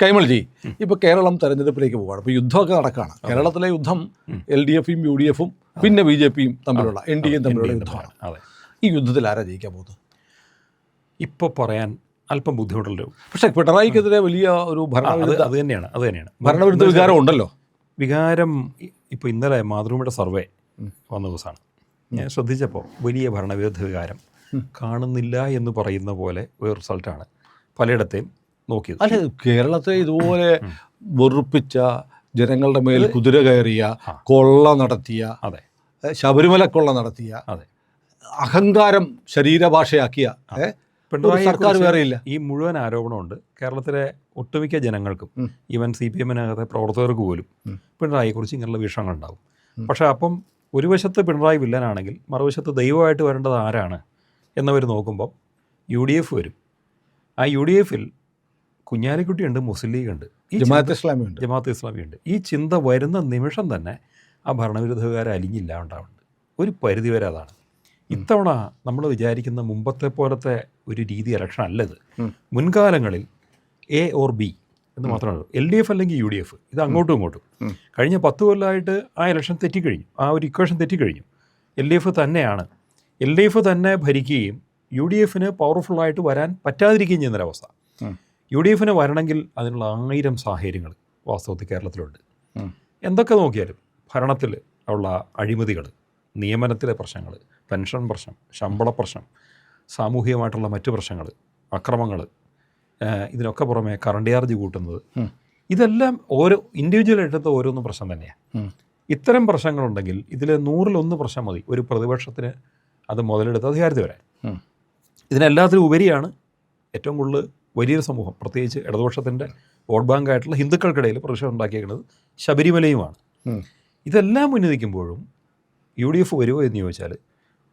കൈമൾജി, ഇപ്പോൾ കേരളം തെരഞ്ഞെടുപ്പിലേക്ക് പോവുകയാണ്. ഇപ്പോൾ യുദ്ധമൊക്കെ നടക്കുകയാണ്. കേരളത്തിലെ യുദ്ധം LDFയും UDFും പിന്നെ BJPയും തമ്മിലുള്ള NDAയും തമ്മിലുള്ള യുദ്ധമാണ്. ഈ യുദ്ധത്തിൽ ആരാ ജയിക്കാൻ പോകുന്നത്? ഇപ്പോൾ പറയാൻ അല്പം ബുദ്ധിമുട്ടുള്ളൂ. പക്ഷേ പിണറായിക്കെതിരെ വലിയ ഒരു അത് തന്നെയാണ് ഭരണവിരുദ്ധ വികാരം ഉണ്ടല്ലോ. വികാരം ഇപ്പോൾ ഇന്നലെ മാതൃഭൂമിയുടെ സർവേ വന്ന ദിവസമാണ്. ഞാൻ ശ്രദ്ധിച്ചപ്പോൾ വലിയ ഭരണവിരുദ്ധ വികാരം കാണുന്നില്ല എന്ന് പറയുന്ന പോലെ ഒരു റിസൾട്ടാണ് പലയിടത്തെയും നോക്കിയത്. അല്ല, കേരളത്തെ ഇതുപോലെ വെറുപ്പിച്ച, ജനങ്ങളുടെ മേൽ കുതിര കയറിയ, കൊള്ള നടത്തിയ, അതെ, ശബരിമല കൊള്ള നടത്തിയ, അതെ, അഹങ്കാരം ശരീരഭാഷയാക്കിയ പിണറായി സർക്കാർ വേറെയില്ല. ഈ മുഴുവൻ ആരോപണമുണ്ട് കേരളത്തിലെ ഒട്ടുമിക്ക ജനങ്ങൾക്കും, ഈവൻ CPM-നകത്തെ പ്രവർത്തകർക്ക് പോലും പിണറായിയെക്കുറിച്ച് ഇങ്ങനെയുള്ള വീക്ഷണങ്ങളുണ്ടാവും. പക്ഷേ അപ്പം ഒരു വശത്ത് പിണറായി വില്ലനാണെങ്കിൽ മറുവശത്ത് ദൈവമായിട്ട് വരേണ്ടത് ആരാണ് എന്നവർ നോക്കുമ്പം UDF വരും. ആ UDFൽ കുഞ്ഞാലിക്കുട്ടിയുണ്ട്, മുസ്ലിം ലീഗുണ്ട്, ജമാഅത്ത് ഇസ്ലാമി ഉണ്ട്. ഈ ചിന്ത വരുന്ന നിമിഷം തന്നെ ആ ഭരണവിരുദ്ധകാരെ അലിഞ്ഞില്ല ഉണ്ടാവുന്നുണ്ട്. ഒരു പരിധിവരെ അതാണ്. ഇത്തവണ നമ്മൾ വിചാരിക്കുന്ന മുമ്പത്തെ പോലത്തെ ഒരു രീതി ഇലക്ഷൻ അല്ലത്. മുൻകാലങ്ങളിൽ A or B എന്ന് മാത്രമേ ഉള്ളൂ. LDF അല്ലെങ്കിൽ UDF, ഇത് അങ്ങോട്ടും ഇങ്ങോട്ടും. കഴിഞ്ഞ 10 കൊല്ലമായിട്ട് ആ ഇലക്ഷൻ തെറ്റിക്കഴിഞ്ഞു, ആ ഒരു ഇക്വേഷൻ തെറ്റിക്കഴിഞ്ഞു. LDF തന്നെ ഭരിക്കുകയും UDFന് പവർഫുള്ളായിട്ട് വരാൻ പറ്റാതിരിക്കുകയും ചെയ്യുന്നൊരവസ്ഥ. UDFന് വരണമെങ്കിൽ അതിനുള്ള 1000 സാഹചര്യങ്ങൾ വാസ്തവത്തിൽ കേരളത്തിലുണ്ട്. എന്തൊക്കെ നോക്കിയാലും ഭരണത്തിൽ ഉള്ള അഴിമതികൾ, നിയമനത്തിലെ പ്രശ്നങ്ങൾ, പെൻഷൻ പ്രശ്നം, ശമ്പള പ്രശ്നം, സാമൂഹികമായിട്ടുള്ള മറ്റു പ്രശ്നങ്ങൾ, അക്രമങ്ങൾ, ഇതിനൊക്കെ പുറമെ കറണ്ട് ചാർജ് കൂട്ടുന്നത്, ഇതെല്ലാം ഓരോ ഇൻഡിവിജ്വൽ എടുത്ത ഓരോന്നും പ്രശ്നം തന്നെയാണ്. ഇത്തരം പ്രശ്നങ്ങളുണ്ടെങ്കിൽ ഇതിൽ 100-1 പ്രശ്നം മതി ഒരു പ്രതിപക്ഷത്തിന് അത് മുതലെടുത്ത് അധികാരത്തിൽ വരാൻ. ഇതിനെല്ലാത്തിനും ഉപരിയാണ് ഏറ്റവും കൂടുതൽ വലിയൊരു സമൂഹം, പ്രത്യേകിച്ച് ഇടതുപക്ഷത്തിൻ്റെ വോട്ട് ബാങ്കായിട്ടുള്ള ഹിന്ദുക്കൾക്കിടയിൽ പ്രതിഷേധം ഉണ്ടാക്കിയേക്കുന്നത് ശബരിമലയുമാണ്. ഇതെല്ലാം മുന്നിൽ നിൽക്കുമ്പോഴും UDF വരുമോ എന്ന് ചോദിച്ചാൽ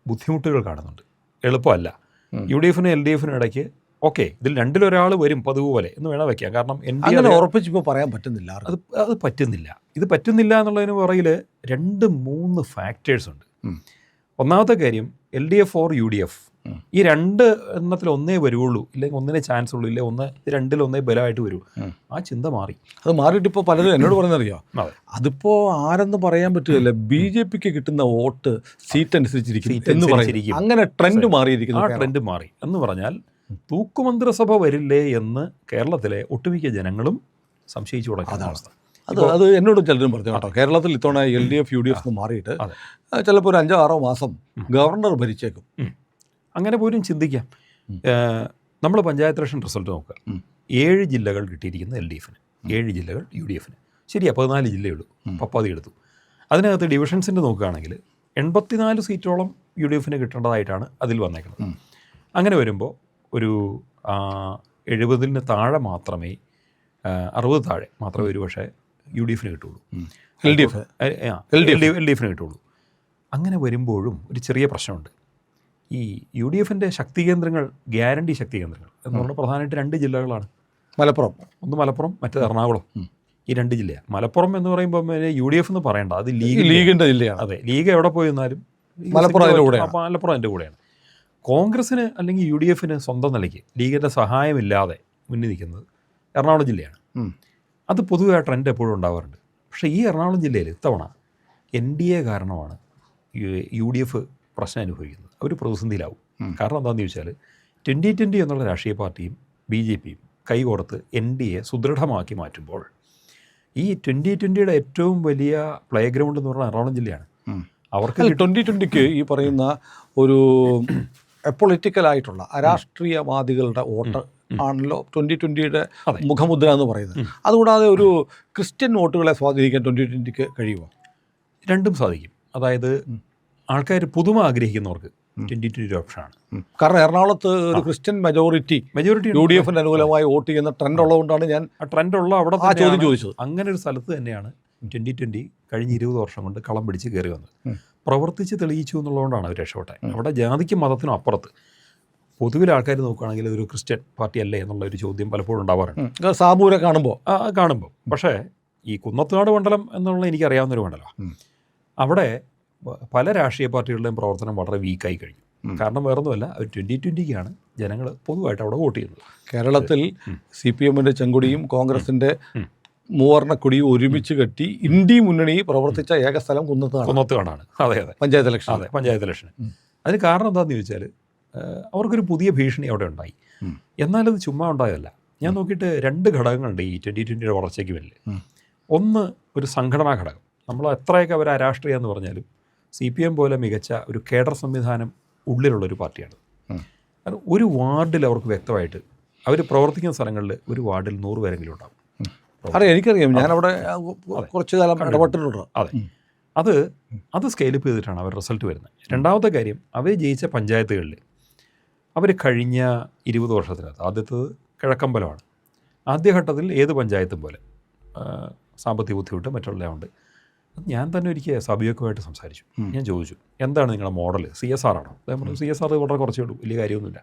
ബുദ്ധിമുട്ടുകൾ കാണുന്നുണ്ട്. എളുപ്പമല്ല. UDFനും LDFനും ഇടയ്ക്ക് ഓക്കെ, ഇതിൽ രണ്ടിലൊരാൾ വരും പതിവ് പോലെ എന്ന് വേണം വയ്ക്കാം. കാരണം NDA ഉറപ്പിച്ചിപ്പോൾ പറയാൻ പറ്റുന്നില്ല. അത് പറ്റുന്നില്ല. ഇത് പറ്റുന്നില്ല എന്നുള്ളതിന് പുറകിൽ 2-3 ഫാക്ടേഴ്സ് ഉണ്ട്. ഒന്നാമത്തെ കാര്യം LDF or UDF, ഈ 2 എണ്ണത്തിൽ ഒന്നേ വരുള്ളൂ, ഇല്ലെങ്കിൽ ഒന്നിനെ ചാൻസ് ഉള്ളൂ, ഇല്ലെങ്കിൽ ഒന്ന് രണ്ടിലൊന്നേ ബലമായിട്ട് വരൂ. ആ ചിന്ത മാറി. അത് മാറിയിട്ട് ഇപ്പോൾ പലരും എന്നോട് പറഞ്ഞറിയോ, അതിപ്പോൾ ആരെന്ന് പറയാൻ പറ്റില്ല, BJPക്ക് കിട്ടുന്ന വോട്ട് സീറ്റ് അനുസരിച്ചിരിക്കും എന്ന് പറയും. അങ്ങനെ ട്രെൻഡ് മാറിയിരിക്കുന്നു. ആ ട്രെൻഡ് മാറി എന്ന് പറഞ്ഞാൽ തൂക്കുമന്ത്രിസഭ വരില്ലേ എന്ന് കേരളത്തിലെ ഒട്ടുമിക്ക ജനങ്ങളും സംശയിച്ചു തുടങ്ങിയ അവസ്ഥ. അത് എന്നോട് ചിലരും പറഞ്ഞു കേട്ടോ. കേരളത്തിൽ ഇത്തവണ LDF UDF മാറിയിട്ട് ചിലപ്പോൾ ഒരു 5-6 മാസം ഗവർണർ ഭരിച്ചേക്കും. അങ്ങനെ പോലും ചിന്തിക്കാം. നമ്മൾ പഞ്ചായത്ത് ഇലക്ഷൻ റിസൾട്ട് നോക്കുക. 7 ജില്ലകൾ കിട്ടിയിരിക്കുന്നത് LDFന്, 7 ജില്ലകൾ UDFന്. ശരിയാ, 14 ജില്ലയുള്ളൂ, പപ്പാതി എടുത്തു. അതിനകത്ത് ഡിവിഷൻസിൻ്റെ നോക്കുകയാണെങ്കിൽ 84 സീറ്റോളം UDFന് കിട്ടേണ്ടതായിട്ടാണ് അതിൽ വന്നേക്കുന്നത്. അങ്ങനെ വരുമ്പോൾ ഒരു 70-ന് താഴെ മാത്രമേ, 60 താഴെ മാത്രമേ ഒരു പക്ഷേ UDFന് കിട്ടുള്ളൂ, LDFന് കിട്ടുള്ളൂ. അങ്ങനെ വരുമ്പോഴും ഒരു ചെറിയ പ്രശ്നമുണ്ട്. ഈ UDFൻ്റെ ശക്തി കേന്ദ്രങ്ങൾ, ഗ്യാരണ്ടി ശക്തി കേന്ദ്രങ്ങൾ എന്ന് പറഞ്ഞാൽ പ്രധാനമായിട്ട് 2 ജില്ലകളാണ്. ഒന്ന് മലപ്പുറം, മറ്റേത് എറണാകുളം. ഈ 2 ജില്ലയാണ്. മലപ്പുറം എന്ന് പറയുമ്പോൾ UDF എന്ന് പറയണ്ട, അത് ലീഗിൻ്റെ ജില്ലയാണ്. അതെ, ലീഗ് എവിടെ പോയി നിന്നാലും മലപ്പുറം അതിൻ്റെ കൂടെയാണ്. കോൺഗ്രസ്സിന് അല്ലെങ്കിൽ UDFന് സ്വന്തം നിലയ്ക്ക് ലീഗിൻ്റെ സഹായമില്ലാതെ മുന്നിൽ നിൽക്കുന്നത് എറണാകുളം ജില്ലയാണ്. അത് പൊതുവെ ആ ട്രെൻഡ് എപ്പോഴും ഉണ്ടാവാറുണ്ട്. പക്ഷേ ഈ എറണാകുളം ജില്ലയിൽ ഇത്തവണ NDA കാരണമാണ് UDF പ്രശ്നം അനുഭവിക്കുന്നത്. അവർ പ്രതിസന്ധിയിലാവും. കാരണം എന്താണെന്ന് ചോദിച്ചാൽ 2020 എന്നുള്ള രാഷ്ട്രീയ പാർട്ടിയും BJPയും കൈകോർത്ത് NDA സുദൃഢമാക്കി മാറ്റുമ്പോൾ ഈ 2020യുടെ ഏറ്റവും വലിയ പ്ലേ ഗ്രൗണ്ട് എന്ന് പറഞ്ഞാൽ എറണാകുളം ജില്ലയാണ്. അവർക്ക് 2020ക്ക് ഈ പറയുന്ന ഒരു പൊളിറ്റിക്കലായിട്ടുള്ള അരാഷ്ട്രീയവാദികളുടെ വോട്ട് ആണല്ലോ 2020യുടെ മുഖമുദ്ര എന്ന് പറയുന്നത്. അതുകൂടാതെ ഒരു ക്രിസ്ത്യൻ വോട്ടുകളെ സ്വാധീനിക്കാൻ 2020ക്ക് കഴിയുമോ? രണ്ടും സാധിക്കും. അതായത് ആൾക്കാർ പുതുമ ആഗ്രഹിക്കുന്നവർക്ക് 2020 ഓപ്ഷനാണ്. കാരണം എറണാകുളത്ത് ഒരു ക്രിസ്ത്യൻ മെജോറിറ്റി UDFന് അനുകൂലമായി വോട്ട് ചെയ്യുന്ന ട്രെൻഡ് ഉള്ളതുകൊണ്ടാണ് ഞാൻ ആ ട്രെൻഡുള്ള അവിടെ ആ ചോദ്യം ചോദിച്ചത്. അങ്ങനെ ഒരു സ്ഥലത്ത് തന്നെയാണ് 2020 കഴിഞ്ഞ 20 വർഷം കൊണ്ട് കളം പിടിച്ച് കയറി വന്നത്. പ്രവർത്തിച്ച് തെളിയിച്ചു എന്നുള്ളതുകൊണ്ടാണ് അവർ രക്ഷപ്പെട്ടെ. അവിടെ ജാതിക്കും മതത്തിനും അപ്പുറത്ത് പൊതുവിൽ ആൾക്കാർ നോക്കുകയാണെങ്കിൽ ഒരു ക്രിസ്ത്യൻ പാർട്ടി അല്ലേ എന്നുള്ളൊരു ചോദ്യം പലപ്പോഴും ഉണ്ടാവാറുണ്ട് സാബൂരെ കാണുമ്പോൾ. പക്ഷേ ഈ കുന്നത്തുനാട് മണ്ഡലം എന്നുള്ള എനിക്കറിയാവുന്നൊരു മണ്ഡലമാണ്. അവിടെ പല രാഷ്ട്രീയ പാർട്ടികളുടെയും പ്രവർത്തനം വളരെ വീക്കായി കഴിഞ്ഞു. കാരണം വേറൊന്നുമല്ല, അവർ 2020-ക്കാണ് ജനങ്ങൾ പൊതുവായിട്ട് അവിടെ വോട്ട് ചെയ്യുന്നത്. കേരളത്തിൽ CPM-ന്റെ ചെങ്കൊടിയും കോൺഗ്രസിൻ്റെ മൂവർണ്ണക്കൊടിയും ഒരുമിച്ച് കെട്ടി ഇന്ത്യ മുന്നണി പ്രവർത്തിച്ച ഏക സ്ഥലം കുന്നത്തുകാടാണ്. അതെ അതെ, പഞ്ചായത്ത് ഇലക്ഷൻ. അതെ, പഞ്ചായത്ത് ഇലക്ഷൻ. അതിന് കാരണം എന്താണെന്ന് ചോദിച്ചാൽ അവർക്കൊരു പുതിയ ഭീഷണി അവിടെ ഉണ്ടായി. എന്നാലത് ചുമ്മാ ഉണ്ടായതല്ല. ഞാൻ നോക്കിയിട്ട് 2 ഘടകങ്ങളുണ്ട് ഈ 2020-യുടെ വളർച്ചയ്ക്ക് പിന്നിൽ. ഒന്ന്, ഒരു സംഘടനാ ഘടകം. നമ്മൾ എത്രയൊക്കെ അവർ അരാഷ്ട്രീയം എന്ന് പറഞ്ഞാലും CPM പോലെ മികച്ച ഒരു കേഡർ സംവിധാനം ഉള്ളിലുള്ളൊരു പാർട്ടിയാണ്. കാരണം ഒരു വാർഡിൽ അവർക്ക് വ്യക്തമായിട്ട് അവർ പ്രവർത്തിക്കുന്ന സ്ഥലങ്ങളിൽ ഒരു വാർഡിൽ 100 പേരെങ്കിലും ഉണ്ടാകും. എനിക്കറിയാം, ഞാനവിടെ കുറച്ച് കാലം ഇടപെട്ടിട്ടുണ്ട്. അതെ, അത് സ്കെയിലപ്പ് ചെയ്തിട്ടാണ് അവർ റിസൾട്ട് വരുന്നത്. രണ്ടാമത്തെ കാര്യം, അവർ ജയിച്ച പഞ്ചായത്തുകളിൽ അവർ കഴിഞ്ഞ 20 വർഷത്തിനകത്ത് ആദ്യത്തേത് കിഴക്കമ്പലമാണ്. ആദ്യഘട്ടത്തിൽ ഏത് പഞ്ചായത്തും പോലെ സാമ്പത്തിക ബുദ്ധിമുട്ട് മറ്റുള്ളതുകൊണ്ട് ഞാൻ തന്നെ ഒരിക്കൽ സബിയൊക്കെയായിട്ട് സംസാരിച്ചു. ഞാൻ ചോദിച്ചു, എന്താണ് നിങ്ങളുടെ മോഡൽ? CSR ആണോ? നമ്മൾ CSR വളരെ കുറച്ചേ ഉള്ളൂ, വലിയ കാര്യമൊന്നുമില്ല.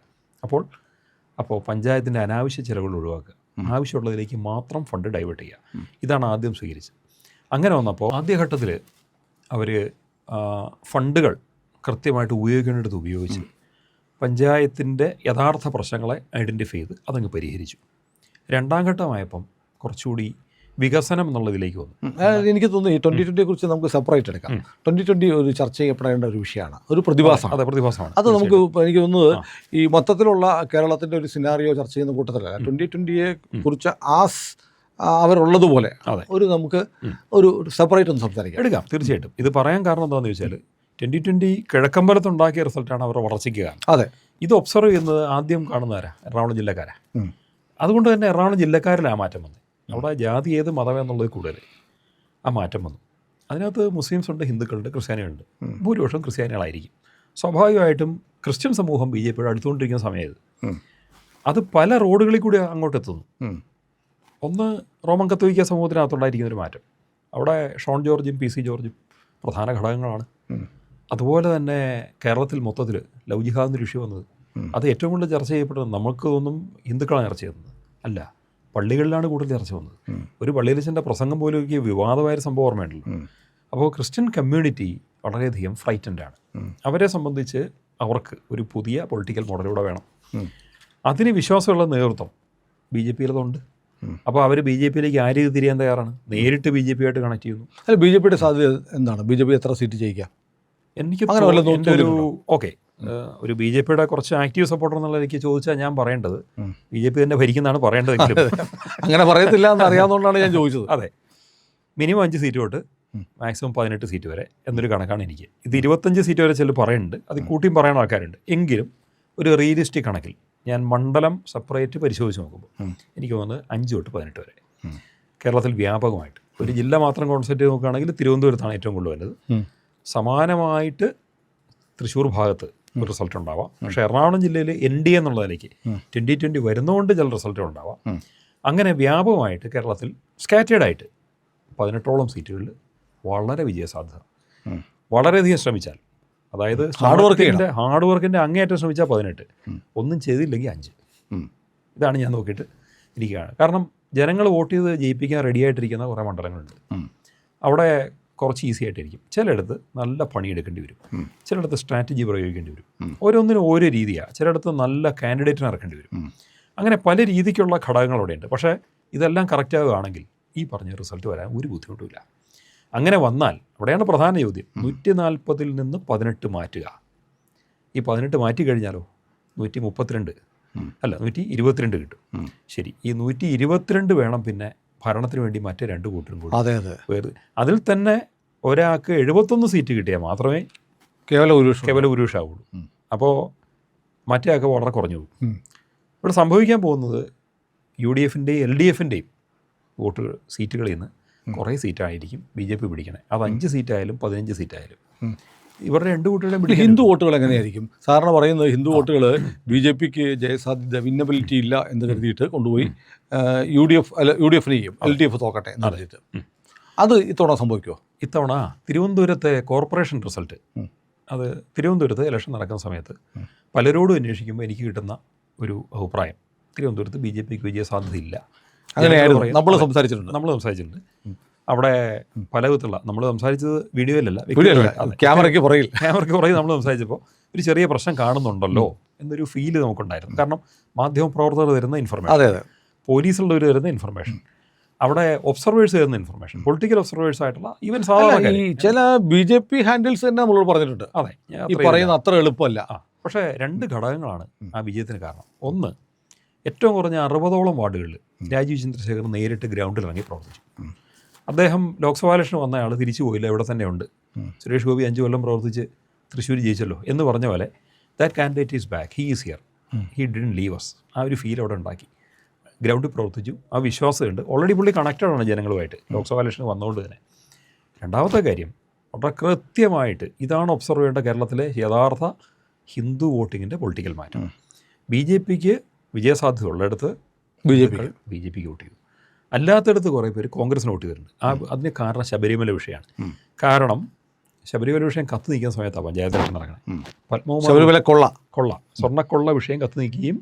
അപ്പോൾ പഞ്ചായത്തിൻ്റെ അനാവശ്യ ചിലവുകൾ ഒഴിവാക്കുക, ആവശ്യമുള്ളതിലേക്ക് മാത്രം ഫണ്ട് ഡൈവേർട്ട് ചെയ്യുക. ഇതാണ് ആദ്യം സ്വീകരിച്ചത്. അങ്ങനെ വന്നപ്പോൾ ആദ്യഘട്ടത്തിൽ അവർ ഫണ്ടുകൾ കൃത്യമായിട്ട് ഉപയോഗിക്കേണ്ടത് ഉപയോഗിച്ച് പഞ്ചായത്തിൻ്റെ യഥാർത്ഥ പ്രശ്നങ്ങളെ ഐഡൻറ്റിഫൈ ചെയ്ത് അതങ്ങ് പരിഹരിച്ചു. രണ്ടാം ഘട്ടമായപ്പം കുറച്ചുകൂടി വികസനം എന്നുള്ളതിലേക്ക് വന്നു. എനിക്ക് തോന്നുന്നു ഈ 2020 കുറിച്ച് നമുക്ക് സെപ്പറേറ്റ് എടുക്കാം. 2020 ഒരു ചർച്ച ചെയ്യപ്പെടേണ്ട ഒരു വിഷയമാണ്, ഒരു പ്രതിഭാസമാണ്. അതെ, പ്രതിഭാസമാണ്. അത് നമുക്ക് എനിക്ക് തോന്നുന്നത് ഈ മൊത്തത്തിലുള്ള കേരളത്തിൻ്റെ ഒരു സിനാറിയോ ചർച്ച ചെയ്യുന്ന കൂട്ടത്തിലല്ല. 2020-യെ കുറിച്ച് അവരുള്ളതുപോലെ ഒരു നമുക്ക് ഒരു സെപ്പറേറ്റ് ഒന്ന് സംസാരിക്കാം, എടുക്കാം. തീർച്ചയായിട്ടും. ഇത് പറയാൻ കാരണം എന്താണെന്ന് ചോദിച്ചാൽ 2020 കിഴക്കമ്പലത്തുണ്ടാക്കിയ റിസൾട്ടാണ് അവരുടെ വളർച്ചയ്ക്ക് കാരണം. അതെ, ഇത് ഒബ്സർവ് ചെയ്യുന്നത് ആദ്യം കാണുന്നവരാ എറണാകുളം ജില്ലക്കാരാ. അതുകൊണ്ട് തന്നെ എറണാകുളം ജില്ലക്കാരിൽ ആ മാറ്റം വന്നു. അവിടെ ജാതി ഏത് മതം എന്നുള്ളത് കൂടുതൽ ആ മാറ്റം വന്നു. അതിനകത്ത് മുസ്ലിംസ് ഉണ്ട്, ഹിന്ദുക്കളുണ്ട്, ക്രിസ്ത്യാനികളുണ്ട്. ഭൂരിപക്ഷം ക്രിസ്ത്യാനികളായിരിക്കും. സ്വാഭാവികമായിട്ടും ക്രിസ്ത്യൻ സമൂഹം BJPയുടെ അടുത്തുകൊണ്ടിരിക്കുന്ന സമയത്ത് അത് പല റോഡുകളിൽ കൂടി അങ്ങോട്ട് എത്തുന്നു. ഒന്ന്, റോമൻ കത്തോലിക്ക സമൂഹത്തിനകത്തുണ്ടായിരിക്കുന്നൊരു മാറ്റം. അവിടെ ഷോൺ ജോർജും PC ജോർജും പ്രധാന ഘടകങ്ങളാണ്. അതുപോലെ തന്നെ കേരളത്തിൽ മൊത്തത്തിൽ ലവ് ജിഹാദിൻ്റെ ഇഷ്യൂ വന്നത്, അത് ഏറ്റവും കൂടുതൽ ചർച്ച ചെയ്യപ്പെടുന്നത് നമുക്ക് തോന്നും ഹിന്ദുക്കളാണ് ചർച്ച ചെയ്യുന്നത്. അല്ല, പള്ളികളിലാണ് കൂടുതൽ ചർച്ച വന്നത്. ഒരു പള്ളിയിലച്ഛൻ്റെ പ്രസംഗം പോലും എനിക്ക് വിവാദമായൊരു സംഭവം ഓർമ്മയുണ്ടല്ലോ. അപ്പോൾ ക്രിസ്ത്യൻ കമ്മ്യൂണിറ്റി വളരെയധികം ഫ്രൈറ്റൻഡാണ്. അവരെ സംബന്ധിച്ച് അവർക്ക് ഒരു പുതിയ പൊളിറ്റിക്കൽ മോഡലൂടെ വേണം. അതിന് വിശ്വാസമുള്ള നേതൃത്വം BJPയിലതുണ്ട്. അപ്പോൾ അവർ BJPയിലേക്ക് ആ രീതി തിരിയാൻ തയ്യാറാണ്. നേരിട്ട് BJPയായിട്ട് കണക്ട് ചെയ്യുന്നു. അല്ല, BJPയുടെ സാധ്യത എന്താണ്? BJP എത്ര സീറ്റ് ജയിക്കാം? എനിക്ക് ഒരു BJPയുടെ കുറച്ച് ആക്റ്റീവ് സപ്പോർട്ടർ എന്നുള്ളതിലേക്ക് ചോദിച്ചാൽ ഞാൻ പറയേണ്ടത് BJP തന്നെ ഭരിക്കുന്നതാണ് പറയേണ്ടതെങ്കിലും അങ്ങനെ പറയത്തില്ല എന്ന് അറിയാവുന്നതുകൊണ്ടാണ് ഞാൻ ചോദിച്ചത്. അതെ, മിനിമം 5 സീറ്റ് തൊട്ട് മാക്സിമം 18 സീറ്റ് വരെ എന്നൊരു കണക്കാണ് എനിക്ക്. ഇത് 25 സീറ്റ് വരെ ചില പറയുന്നുണ്ട്, അത് കൂട്ടിയും പറയുന്ന ആൾക്കാരുണ്ട്. എങ്കിലും ഒരു റിയലിസ്റ്റിക് കണക്കിൽ ഞാൻ മണ്ഡലം സെപ്പറേറ്റ് പരിശോധിച്ച് നോക്കുമ്പോൾ എനിക്ക് തോന്നുന്നത് 5 തൊട്ട് 18 വരെ കേരളത്തിൽ വ്യാപകമായിട്ട്. ഒരു ജില്ല മാത്രം കോൺസെൻട്രേറ്റ് ചെയ്ത് നോക്കുകയാണെങ്കിൽ തിരുവനന്തപുരത്താണ് ഏറ്റവും കൂടുതൽ വരുന്നത്. സമാനമായിട്ട് തൃശ്ശൂർ ഭാഗത്ത് ഒരു റിസൾട്ട് ഉണ്ടാവാം. പക്ഷേ എറണാകുളം ജില്ലയിൽ NDA എന്നുള്ളതിലേക്ക് 2020 വരുന്നതുകൊണ്ട് ചില റിസൾട്ട് ഉണ്ടാവാം. അങ്ങനെ വ്യാപകമായിട്ട് കേരളത്തിൽ സ്കാറ്റേഡായിട്ട് 18ഓളം സീറ്റുകളിൽ വളരെ വിജയസാധ്യത. വളരെയധികം ശ്രമിച്ചാൽ, അതായത് ഹാർഡ് വർക്കിൻ്റെ അങ്ങേയറ്റം ശ്രമിച്ചാൽ 18, ഒന്നും ചെയ്തില്ലെങ്കിൽ 5. ഇതാണ് ഞാൻ നോക്കിയിട്ട് ഇരിക്കുകയാണ്. കാരണം ജനങ്ങൾ വോട്ട് ചെയ്ത് ജയിപ്പിക്കാൻ റെഡിയായിട്ടിരിക്കുന്ന കുറേ മണ്ഡലങ്ങളുണ്ട്. അവിടെ കുറച്ച് ഈസി ആയിട്ടിരിക്കും. ചിലയിടത്ത് നല്ല പണിയെടുക്കേണ്ടി വരും, ചിലയിടത്ത് സ്ട്രാറ്റജി പ്രയോഗിക്കേണ്ടി വരും. ഓരോന്നിനും ഓരോ രീതിയാണ്. ചിലയിടത്ത് നല്ല കാൻഡിഡേറ്റിനെ ഇറക്കേണ്ടി വരും. അങ്ങനെ പല രീതിക്കുള്ള ഘടകങ്ങൾ അവിടെയുണ്ട്. പക്ഷേ ഇതെല്ലാം കറക്റ്റ് ആവുകയാണെങ്കിൽ ഈ പറഞ്ഞ റിസൾട്ട് വരാൻ ഒരു ബുദ്ധിമുട്ടുമില്ല. അങ്ങനെ വന്നാൽ അവിടെയാണ് പ്രധാന ചോദ്യം. 140-ൽ നിന്ന് 18 മാറ്റുക. ഈ 18 മാറ്റി കഴിഞ്ഞാലോ 132 അല്ല 122 കിട്ടും. ശരി, ഈ 122 വേണം പിന്നെ ഭരണത്തിന് വേണ്ടി മറ്റേ 2 കൂട്ടരും കൂടി. വേറെ അതിൽ തന്നെ ഒരാൾക്ക് 71 സീറ്റ് കിട്ടിയാൽ മാത്രമേ കേവല ഭൂരിപക്ഷമാവുള്ളൂ. അപ്പോൾ മറ്റേ ആൾക്ക് വളരെ കുറഞ്ഞു പോകും. ഇവിടെ സംഭവിക്കാൻ പോകുന്നത് UDF-ൻ്റെയും LDF-ൻ്റെയും വോട്ടുകൾ സീറ്റുകളിൽ നിന്ന് കുറേ സീറ്റായിരിക്കും BJP പിടിക്കണേ. അത് 5 സീറ്റായാലും 15 സീറ്റായാലും ഇവരുടെ 2 കൂട്ടരുടെയും ഹിന്ദു വോട്ടുകൾ എങ്ങനെയായിരിക്കും? സാധാരണ പറയുന്നത് ഹിന്ദു വോട്ടുകൾ BJPക്ക് ജയസാധ്യത വിന്നബിലിറ്റി ഇല്ല എന്ന് കരുതിയിട്ട് കൊണ്ടുപോയി UDF-നെയും LDF തോക്കട്ടെ എന്ന് പറഞ്ഞിട്ട്. അത് ഇത്തവണ സംഭവിക്കുമോ? ഇത്തവണ തിരുവനന്തപുരത്തെ കോർപ്പറേഷൻ റിസൾട്ട്, അത് തിരുവനന്തപുരത്ത് ഇലക്ഷൻ നടക്കുന്ന സമയത്ത് പലരോടും അന്വേഷിക്കുമ്പോൾ എനിക്ക് കിട്ടുന്ന ഒരു അഭിപ്രായം, തിരുവനന്തപുരത്ത് BJPക്ക് വിജയസാധ്യതയില്ല. അങ്ങനെയായിരുന്നു നമ്മൾ സംസാരിച്ചിട്ടുണ്ട്. അവിടെ പല വിധത്തിലുള്ള, നമ്മൾ സംസാരിച്ചത് വീഡിയോയിലല്ല, ക്യാമറയ്ക്ക് പുറകിൽ നമ്മൾ സംസാരിച്ചപ്പോൾ ഒരു ചെറിയ പ്രശ്നം കാണുന്നുണ്ടല്ലോ എന്നൊരു ഫീല് നമുക്കുണ്ടായിരുന്നു. കാരണം മാധ്യമപ്രവർത്തകർ തരുന്ന ഇൻഫർമേഷൻ, അതെ അതെ, പോലീസുള്ളവർ തരുന്ന ഇൻഫർമേഷൻ, അവിടെ ഒബ്സർവേഴ്സ് തരുന്ന ഇൻഫർമേഷൻ, പൊളിറ്റിക്കൽ ഒബ്സർവേഴ്സ് ആയിട്ടുള്ള ഈവൻ സാധാരണ ഈ ചില BJP ഹാൻഡിൽസ് തന്നെ നമ്മളോട് പറഞ്ഞിട്ടുണ്ട്. അതെ, ഈ പറയുന്ന അത്ര എളുപ്പമല്ല. പക്ഷേ 2 ഘടകങ്ങളാണ് ആ വിജയത്തിന് കാരണം. ഒന്ന്, ഏറ്റവും കുറഞ്ഞ 60ഓളം വാർഡുകളിൽ രാജീവ് ചന്ദ്രശേഖർ നേരിട്ട് ഗ്രൗണ്ടിൽ ഇറങ്ങി പ്രവർത്തിച്ചു. അദ്ദേഹം ലോക്സഭാ ഇലക്ഷന് വന്നയാൾ തിരിച്ചു പോയില്ല, ഇവിടെ തന്നെ ഉണ്ട്. സുരേഷ് ഗോപി 5 കൊല്ലം പ്രവർത്തിച്ച് തൃശ്ശൂർ ജയിച്ചല്ലോ എന്ന് പറഞ്ഞ പോലെ that candidate is back, he is here, he didn't leave us. ആ ഒരു ഫീൽ അവിടെ ഉണ്ടാക്കി. ഗ്രൗണ്ടിൽ പ്രവർത്തിച്ചു, ആ വിശ്വാസമുണ്ട്. ഓൾറെഡി പുള്ളി കണക്റ്റഡാണ് ജനങ്ങളുമായിട്ട് ലോക്സഭാ ഇലക്ഷന് വന്നുകൊണ്ട് തന്നെ. രണ്ടാമത്തെ കാര്യം, വളരെ കൃത്യമായിട്ട് ഇതാണ് ഒബ്സർവ് ചെയ്യേണ്ട കേരളത്തിലെ യഥാർത്ഥ ഹിന്ദു വോട്ടിങ്ങിൻ്റെ പൊളിറ്റിക്കൽ മാറ്റം. BJPക്ക് വിജയസാധ്യത ഉള്ളിടത്ത് ബി ജെ പിക്ക് വോട്ട് ചെയ്തു, അല്ലാത്തടത്ത് കുറേ പേര് കോൺഗ്രസിന് വോട്ട് ചെയ്തിട്ടുണ്ട്. അതിന് കാരണം ശബരിമല വിഷയമാണ്. കാരണം ശബരിമല വിഷയം കത്ത് നീക്കുന്ന സമയത്താണ് പഞ്ചായത്ത് ഇലക്ഷൻ നടക്കുന്നത്. ശബരിമല കൊള്ള സ്വർണ്ണക്കൊള്ള വിഷയം കത്ത് നീക്കുകയും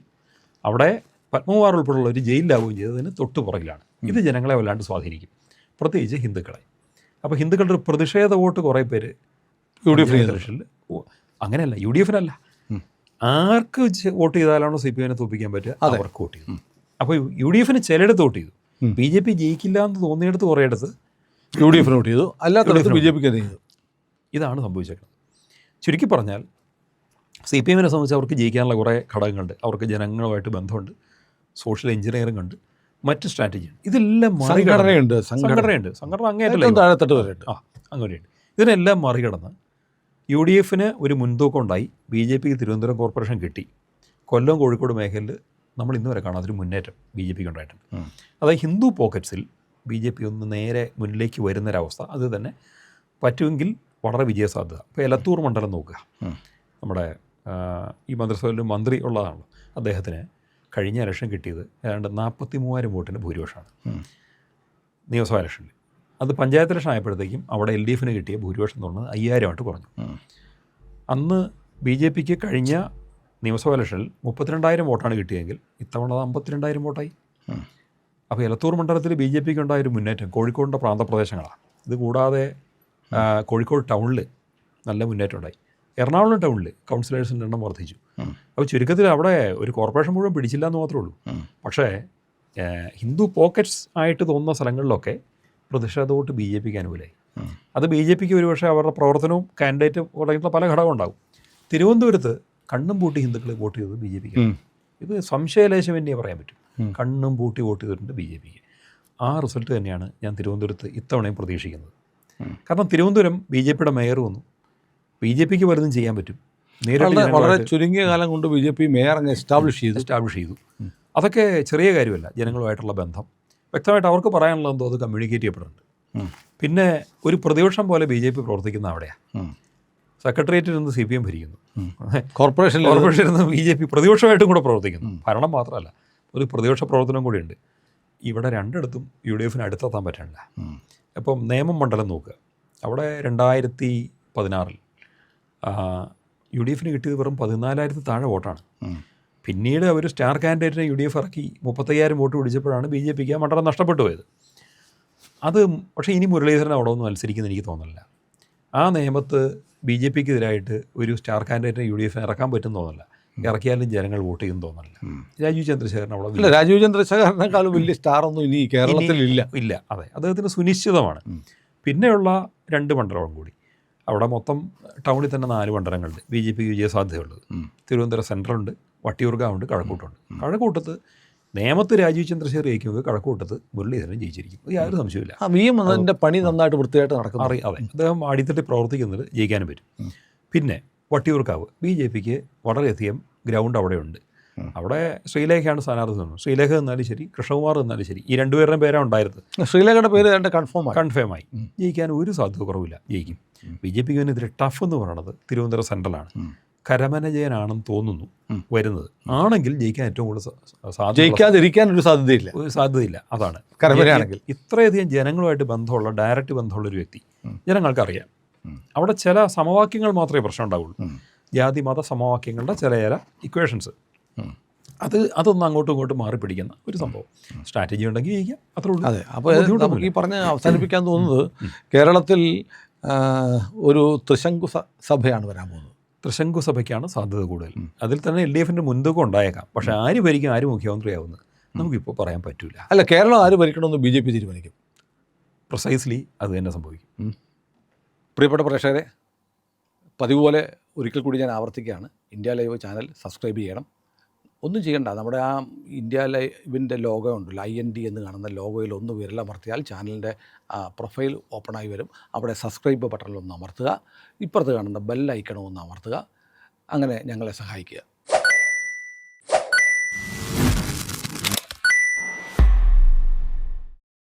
അവിടെ പത്മകുമാർ ഉൾപ്പെടെയുള്ള ഒരു ജയിലിലാവുകയും ചെയ്തതിന് തൊട്ട് പുറകിലാണ്. ഇത് ജനങ്ങളെ വല്ലാണ്ട് സ്വാധീനിക്കും, പ്രത്യേകിച്ച് ഹിന്ദുക്കളെ. അപ്പോൾ ഹിന്ദുക്കളുടെ ഒരു പ്രതിഷേധ വോട്ട് കുറേ പേര് UDF ഇലക്ഷനിൽ, അങ്ങനെയല്ല UDFനല്ല, ആർക്ക് വോട്ട് ചെയ്താലാണോ CPIനെ തോൽപ്പിക്കാൻ പറ്റുക അവർക്ക് വോട്ട് ചെയ്തു. അപ്പോൾ UDFന് ചിലയിടത്ത് വോട്ട് ചെയ്തു. BJP ജയിക്കില്ല എന്ന് തോന്നിയെടുത്ത് കുറേ ഇടത്ത് UDFന് വോട്ട് ചെയ്തു, അല്ലാത്തടത്ത് BJPക്ക് ചെയ്തു. ഇതാണ് സംഭവിച്ചേക്കുന്നത്. ചുരുക്കി പറഞ്ഞാൽ CPIനെ സംബന്ധിച്ച് അവർക്ക് ജയിക്കാനുള്ള കുറേ ഘടകങ്ങളുണ്ട്. അവർക്ക് ജനങ്ങളുമായിട്ട് ബന്ധമുണ്ട്, സോഷ്യൽ എഞ്ചിനീയറിംഗ് ഉണ്ട്, മറ്റ് സ്ട്രാറ്റജി ഉണ്ട്. ഇതെല്ലാം സംഘടനയുണ്ട്, സംഘടന അങ്ങേയറ്റം അങ്ങനെയുണ്ട്. ഇതിനെല്ലാം മറികടന്ന് UDFന് ഒരു മുൻതൂക്കം ഉണ്ടായി. BJPക്ക് തിരുവനന്തപുരം കോർപ്പറേഷൻ കിട്ടി. കൊല്ലം കോഴിക്കോട് മേഖലയിൽ നമ്മൾ ഇന്ന് വരെ കാണാത്തൊരു മുന്നേറ്റം BJPക്ക് ഉണ്ടായിട്ടുണ്ട്. അതായത് ഹിന്ദു പോക്കറ്റ്സിൽ BJP ഒന്ന് നേരെ മുന്നിലേക്ക് വരുന്നൊരവസ്ഥ. അത് തന്നെ പറ്റുമെങ്കിൽ വളരെ വിജയസാധ്യത. ഇപ്പോൾ എലത്തൂർ മണ്ഡലം നോക്കുക, നമ്മുടെ ഈ മന്ത്രിസഭയിൽ മന്ത്രി ഉള്ളതാണല്ലോ, അദ്ദേഹത്തിന് കഴിഞ്ഞ ഇലക്ഷൻ കിട്ടിയത് ഏതാണ്ട് 43,000 വോട്ടിന് ഭൂരിപക്ഷമാണ് നിയമസഭാ ഇലക്ഷനിൽ. അത് പഞ്ചായത്ത് ഇലക്ഷൻ ആയപ്പോഴത്തേക്കും അവിടെ LDFന് കിട്ടിയ ഭൂരിപക്ഷം എന്ന് പറഞ്ഞത് 5,000 കുറഞ്ഞു. അന്ന് BJPക്ക് കഴിഞ്ഞ നിയമസഭാ ഇലക്ഷനിൽ 32,000 വോട്ടാണ് കിട്ടിയെങ്കിൽ ഇത്തവണ 52,000 വോട്ടായി. അപ്പോൾ എലത്തൂർ മണ്ഡലത്തിൽ BJPക്ക് ഉണ്ടായൊരു മുന്നേറ്റം കോഴിക്കോടിൻ്റെ പ്രാന്തപ്രദേശങ്ങളാണ്. ഇത് കൂടാതെ കോഴിക്കോട് ടൗണിൽ നല്ല മുന്നേറ്റം ഉണ്ടായി. എറണാകുളം ടൗണിൽ കൗൺസിലേഴ്സിൻ്റെ എണ്ണം വർദ്ധിച്ചു. അപ്പോൾ ചുരുക്കത്തിൽ അവിടെ ഒരു കോർപ്പറേഷൻ മുഴുവൻ പിടിച്ചില്ല എന്ന് മാത്രമേ ഉള്ളൂ. പക്ഷേ ഹിന്ദു പോക്കറ്റ്സ് ആയിട്ട് തോന്നുന്ന സ്ഥലങ്ങളിലൊക്കെ പ്രതിഷേധ വോട്ട് BJPക്ക് അനുകൂലമായി. അത് BJPക്ക് ഒരുപക്ഷെ അവരുടെ പ്രവർത്തനവും കാൻഡിഡേറ്റും തുടങ്ങിയിട്ടുള്ള പല ഘടകം ഉണ്ടാകും. തിരുവനന്തപുരത്ത് കണ്ണും പൂട്ടി ഹിന്ദുക്കളെ വോട്ട് ചെയ്തത് BJPക്ക്. ഇത് സംശയലേശമെന്നേ പറയാൻ പറ്റും. കണ്ണും പൂട്ടി വോട്ട് ചെയ്തിട്ടുണ്ട് BJPക്ക്. ആ റിസൾട്ട് തന്നെയാണ് ഞാൻ തിരുവനന്തപുരത്ത് ഇത്തവണയും പ്രതീക്ഷിക്കുന്നത്. കാരണം തിരുവനന്തപുരം BJPയുടെ മേയർ വന്നു, BJPക്ക് വലുതും ചെയ്യാൻ പറ്റും. നേരിട്ട് വളരെ ചുരുങ്ങിയ കാലം കൊണ്ട് BJP മേയർ അങ്ങ് എസ്റ്റാബ്ലിഷ് ചെയ്തു. അതൊക്കെ ചെറിയ കാര്യമല്ല. ജനങ്ങളുമായിട്ടുള്ള ബന്ധം വ്യക്തമായിട്ട് അവർക്ക് പറയാനുള്ളതെന്തോ അത് കമ്മ്യൂണിക്കേറ്റ് ചെയ്യപ്പെടുന്നുണ്ട്. പിന്നെ ഒരു പ്രതിപക്ഷം പോലെ BJP പ്രവർത്തിക്കുന്ന അവിടെയാണ്. സെക്രട്ടേറിയറ്റിൽ നിന്ന് CPM ഭരിക്കുന്നു, കോർപ്പറേഷനിൽ നിന്ന് BJP പ്രതിപക്ഷമായിട്ടും കൂടെ പ്രവർത്തിക്കുന്നു. ഭരണം മാത്രമല്ല, ഒരു പ്രതിപക്ഷ പ്രവർത്തനം കൂടിയുണ്ട്. ഇവിടെ രണ്ടിടത്തും UDFന് അടുത്തെത്താൻ പറ്റണില്ല. അപ്പം നേമം മണ്ഡലം നോക്കുക, അവിടെ 2016 UDFന് കിട്ടിയത് വെറും 14,000 താഴെ വോട്ടാണ്. പിന്നീട് അവർ സ്റ്റാർ കാൻഡിഡേറ്റിനെ UDF ഇറക്കി 35,000 വോട്ട് പിടിച്ചപ്പോഴാണ് BJPക്ക് ആ മണ്ഡലം നഷ്ടപ്പെട്ടു പോയത്. അത് പക്ഷേ ഇനി മുരളീധരൻ അവിടെ ഒന്നും മത്സരിക്കുന്ന എനിക്ക് തോന്നുന്നില്ല. ആ നിയമത്ത് BJPക്കെതിരായിട്ട് ഒരു സ്റ്റാർ കാൻഡിഡേറ്റിനെ UDFന് ഇറക്കാൻ പറ്റും തോന്നുന്നില്ല. ഇറക്കിയാലും ജനങ്ങൾ വോട്ട് ചെയ്യുമെന്ന് തോന്നുന്നില്ല. രാജീവ് ചന്ദ്രശേഖരൻ അവിടെ രാജീവ് ചന്ദ്രശേഖരനേക്കാളും വലിയ സ്റ്റാറൊന്നും ഇനി കേരളത്തിൽ ഇല്ല. അതെ, അദ്ദേഹത്തിന് സുനിശ്ചിതമാണ്. പിന്നെയുള്ള 2 മണ്ഡലവും കൂടി, അവിടെ മൊത്തം ടൗണിൽ തന്നെ 4 മണ്ഡലങ്ങളുണ്ട് BJPക്ക് വിജയസാധ്യതയുള്ളത്. തിരുവനന്തപുരം സെൻട്രലുണ്ട്, വട്ടിയൂർക്കാവുണ്ട്, കഴക്കൂട്ടുണ്ട്. കഴക്കൂട്ടത്ത് നേമത്ത് രാജീവ് ചന്ദ്രശേഖർ ജയിക്കുമ്പോൾ കഴക്കൂട്ടത്ത് മുരളീധരൻ ജയിച്ചിരിക്കും. യാതൊരു സംശയമില്ല. അതിൻ്റെ പണി നന്നായിട്ട് വൃത്തിയായിട്ട് നടക്കും. അതെ, അദ്ദേഹം അടിത്തട്ടി പ്രവർത്തിക്കുന്നത് ജയിക്കാനും പറ്റും. പിന്നെ വട്ടിയൂർക്കാവ് BJPക്ക് വളരെയധികം ഗ്രൗണ്ട് അവിടെയുണ്ട്. അവിടെ ശ്രീലേഖയാണ് സ്ഥാനാർത്ഥി തോന്നുന്നു. ശ്രീലേഖ എന്നാലും ശരി, കൃഷ്ണകുമാർ എന്നാലും ശരി, ഈ 2 പേരുടെയും പേരാണ് ഉണ്ടായിരുന്നത്. ശ്രീലേഖയുടെ പേര് കൺഫേമായി. ജയിക്കാൻ ഒരു സാധ്യത കുറവില്ല, ജയിക്കും. BJPക്ക് ഇതിനെതിരെ ടഫ് എന്ന് പറയുന്നത് തിരുവനന്തപുരം സെൻട്രലാണ്. കരമന ജയനാണെന്ന് തോന്നുന്നു വരുന്നത്. ആണെങ്കിൽ ജയിക്കാൻ ഏറ്റവും കൂടുതൽ ജയിക്കാതിരിക്കാൻ ഒരു സാധ്യതയില്ല. അതാണ് കരമനയാണെങ്കിൽ. ഇത്രയധികം ജനങ്ങളുമായിട്ട് ബന്ധമുള്ള, ഡയറക്റ്റ് ബന്ധമുള്ള ഒരു വ്യക്തി ജനങ്ങൾക്കറിയാം. അവിടെ ചില സമവാക്യങ്ങൾ മാത്രമേ പ്രശ്നം ഉണ്ടാവുള്ളൂ. ജാതി മത സമവാക്യങ്ങളുടെ ചില ഇക്വേഷൻസ്, അതൊന്നും അങ്ങോട്ടും ഇങ്ങോട്ടും മാറി പിടിക്കുന്ന ഒരു സംഭവം. സ്ട്രാറ്റജി ഉണ്ടെങ്കിൽ ജയിക്കാം, അത്രേ ഉള്ളൂ. അതെ. അപ്പോൾ നമുക്ക് ഈ പറഞ്ഞ് അവസാനിപ്പിക്കാൻ തോന്നുന്നത്, കേരളത്തിൽ ഒരു ത്രിശങ്കു സഭയാണ് വരാൻ പോകുന്നത്. ത്രിശങ്കു സഭയ്ക്കാണ് സാധ്യത കൂടുതൽ. അതിൽ തന്നെ LDFൻ്റെ മുൻതൂക്കം ഉണ്ടായേക്കാം. പക്ഷേ ആര് ഭരിക്കും, ആര് മുഖ്യമന്ത്രിയാവുന്നത് നമുക്കിപ്പോൾ പറയാൻ പറ്റില്ല. അല്ല, കേരളം ആര് ഭരിക്കണമെന്ന് BJP തീരുമാനിക്കും. പ്രിസൈസ്ലി അത് തന്നെ സംഭവിക്കും. പ്രിയപ്പെട്ട പ്രേക്ഷകരെ, പതിവ് പോലെ ഒരിക്കൽ കൂടി ഞാൻ ആവർത്തിക്കുകയാണ്, ഇന്ത്യ ലൈവ് ചാനൽ സബ്സ്ക്രൈബ് ചെയ്യണം. ഒന്നും ചെയ്യണ്ട, നമ്മുടെ ആ ഇന്ത്യ ലൈവിൻ്റെ ലോഗോ ഉണ്ടല്ലോ, IND എന്ന് കാണുന്ന ലോഗോയിൽ ഒന്ന് വിരലമർത്തിയാൽ ചാനലിൻ്റെ പ്രൊഫൈൽ ഓപ്പണായി വരും. അവിടെ സബ്സ്ക്രൈബ് ബട്ടണിലൊന്ന് അമർത്തുക, ഇപ്പുറത്ത് കാണുന്ന ബെൽ ഐക്കണും ഒന്ന് അമർത്തുക. അങ്ങനെ ഞങ്ങളെ സഹായിക്കുക.